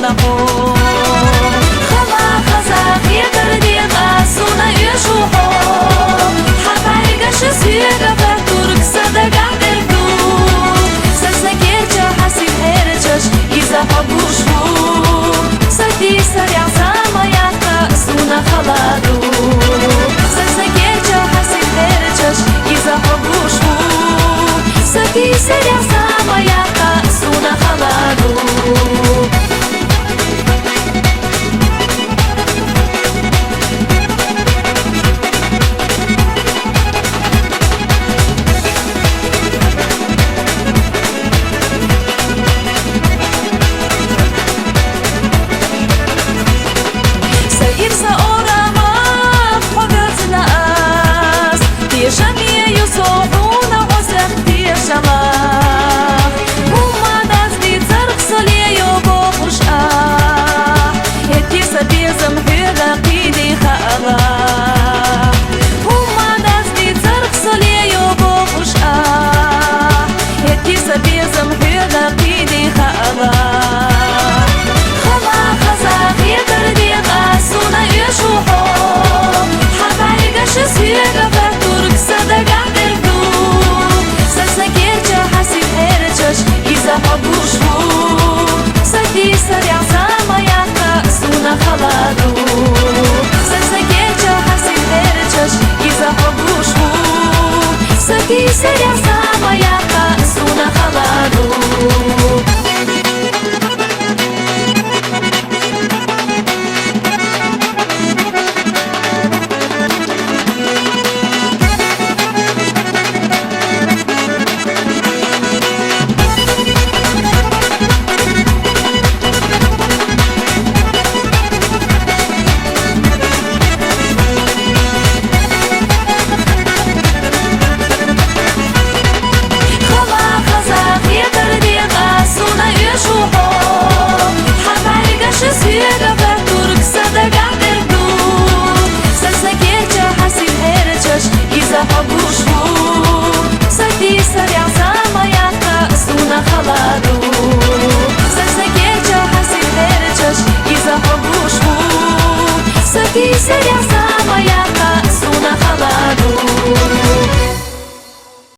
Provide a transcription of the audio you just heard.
نخو خلا خزاق يدردي قاسونا يشوحو حباي قش سيقا فتورك صدقا دردو سسنكيرجا حسي هيرجش إذا حبوشو سدي سريع ساماياتا سونا خلادو سسنكيرجا حسي هيرجش إذا حبوشو سدي سريع ساماياتا سونا خلادو سريع ساماياتا سونا خلادو سسنكيرجا حسي هيرجش إذا حبوشو سدي سريع ساماياتا سونا خلادو سدي سريع ساماياتا سونا خلادو سسنكيرجا حسي هيرجش إذا حبوشو سدي سريع